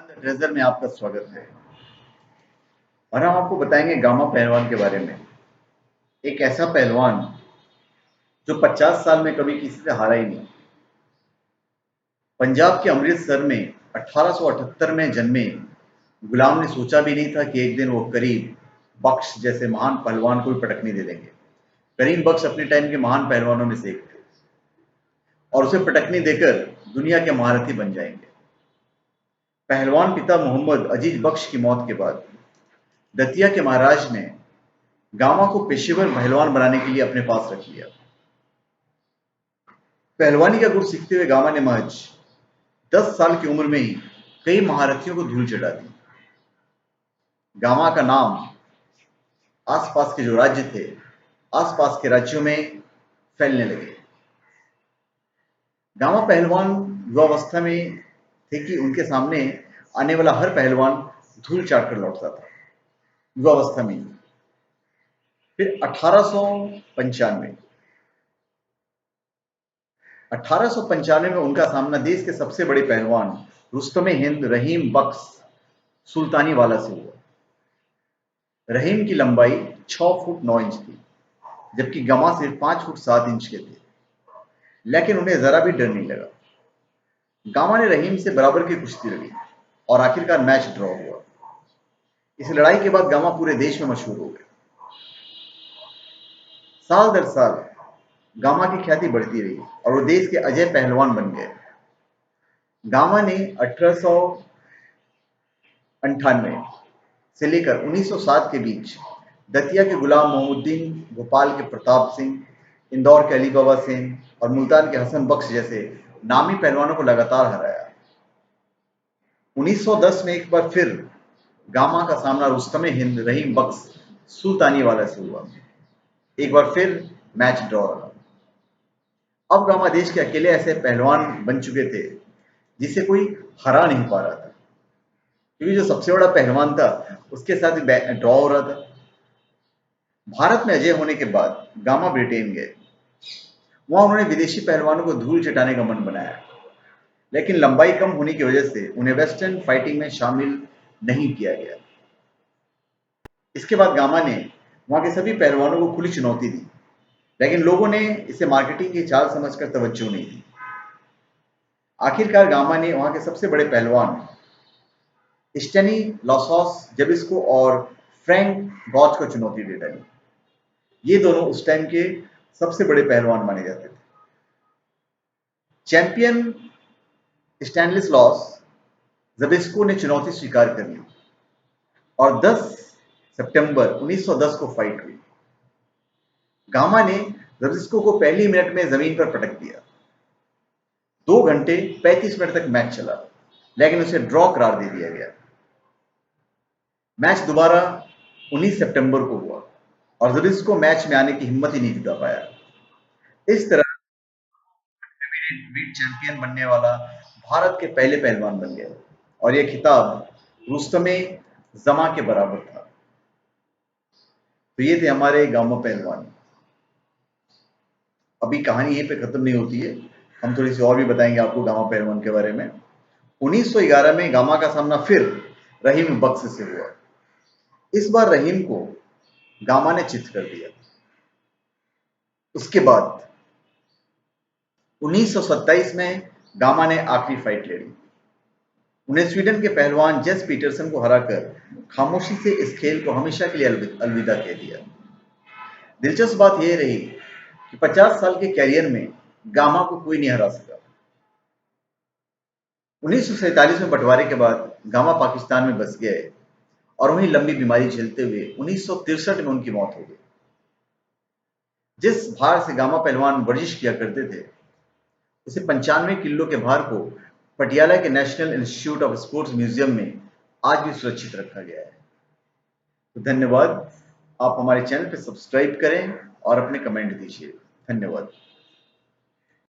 पहलवान the treasure में आपका स्वागत है। और हम आपको बताएंगे गामा पहलवान के बारे में। एक ऐसा पहलवान जो 50 साल में कभी किसी से हारा ही नहीं। पंजाब के अमृतसर में 1878 में जन्मे गुलाम ने सोचा भी नहीं था कि एक दिन वो करीम बख्श जैसे महान पहलवान को भी पटकनी दे देंगे। करीम बख्श अपने टाइम के महान पहलवानों में से एक थे और उसे पटकनी देकर दुनिया के महारथी बन जाएंगे। पहलवान पिता मोहम्मद अजीज बख्श की मौत के बाद दतिया के महाराज ने गामा को पेशेवर पहलवान बनाने के लिए अपने पास रख लिया। पहलवानी का गुर सीखते हुए गामा ने महज 10 साल की उम्र में ही कई महारथियों को धूल चटा दी। गामा का नाम आसपास के जो राज्य थे, आसपास के राज्यों में फैलने लगे। गामा पहलवान युवावस्था में थे कि उनके सामने आने वाला हर पहलवान धूल चाट कर लौटता था युवावस्था में। फिर 1895 में उनका सामना देश के सबसे बड़े पहलवान रुस्तमे हिंद रहीम बख्श सुल्तानी वाला से हुआ। रहीम की लंबाई 6 फुट 9 इंच थी, जबकि गमा सिर्फ 5 फुट 7 इंच के थे, लेकिन उन्हें जरा भी डर नहीं लगा। गामा ने रहीम से बराबर की कुश्ती लड़ी और आखिरकार मैच ड्रॉ हुआ। इस लड़ाई के बाद गामा पूरे देश में मशहूर हो गए। साल दर साल गामा की ख्याति बढ़ती रही और वो देश के अजय पहलवान बन गए। गामा ने 1898 से लेकर 1907 के बीच दतिया के गुलाम मोहम्मुद्दीन, भोपाल के प्रताप सिंह, इंदौर के अली बाबा सिंह और मुल्तान के हसन बख्श जैसे नामी पहलवानों को लगातार हराया। 1910 में एक बार फिर गामा का सामना रुस्तमे हिंद रहीम बख्श सुल्तानी वाला से हुआ। एक बार फिर मैच ड्रॉ रहा। अब गामा देश के अकेले ऐसे पहलवान बन चुके थे जिसे कोई हरा नहीं पा रहा था, क्योंकि जो सबसे बड़ा पहलवान था उसके साथ ड्रॉ हो रहा था। भारत में अजय होने के बाद गामा ब्रिटेन गए। वहां उन्होंने विदेशी पहलवानों को धूल चटाने का मन बनाया, लेकिन लंबाई कम होने की वजह से उन्हें वेस्टर्न फाइटिंग में शामिल नहीं किया गया। इसके बाद गामा ने वहां के सभी पहलवानों को खुली चुनौती दी, लेकिन लोगों ने इसे मार्केटिंग की चाल समझकर तवज्जो नहीं दी। आखिरकार गामा ने वहां के सबसे बड़े पहलवान स्टेनिस्लॉस ज़बिस्को और फ्रैंक गॉच को चुनौती दे डाली। ये दोनों उस टाइम के सबसे बड़े पहलवान माने जाते थे। चैंपियन स्टेनिस्लॉस ज़बिस्को ने चुनौती स्वीकार कर ली और 10 सितंबर 1910 को फाइट हुई। गामा ने ज़बिस्को को पहली मिनट में जमीन पर पटक दिया। 2 घंटे 35 मिनट तक मैच चला, लेकिन उसे ड्रॉ करार दे दिया गया। मैच दोबारा 19 सितंबर को हुआ और ज़बिस्को मैच में आने की हिम्मत ही नहीं जुटा पाया। इस तरह हेवीवेट चैंपियन बनने वाला भारत के पहले पहलवान बन गया और यह खिताब रुस्तमे जमा के बराबर था। तो ये थे हमारे गामा पहलवान। अभी कहानी यहीं पे खत्म नहीं होती है, हम थोड़ी सी और भी बताएंगे आपको गामा पहलवान के बारे में। 1911 में गामा का सामना फिर रहीम बख्श से हुआ। इस बार रहीम को गामा ने चित कर दिया। उसके बाद 1927 में गामा ने आखिरी फाइट लड़ी। उन्हें स्वीडन के पहलवान जेस पीटरसन को हराकर खामोशी से इस खेल को हमेशा के लिए अलविदा कह दिया। दिलचस्प बात यह रही कि 50 साल के कैरियर में गामा को कोई नहीं हरा सका। 1947 में बंटवारे के बाद गामा पाकिस्तान में बस गए और वहीं लंबी बीमारी झेलते हुए 1963 में उनकी मौत हो गई। जिस भार से गामा पहलवान वर्जिश किया करते थे, उसे 95 किलो के भार को पटियाला के national institute of sports museum में आज भी सुरक्षित रखा गया है। तो धन्यवाद। आप हमारे चैनल पर सब्सक्राइब करें और अपने कमेंट दीजिए। धन्यवाद।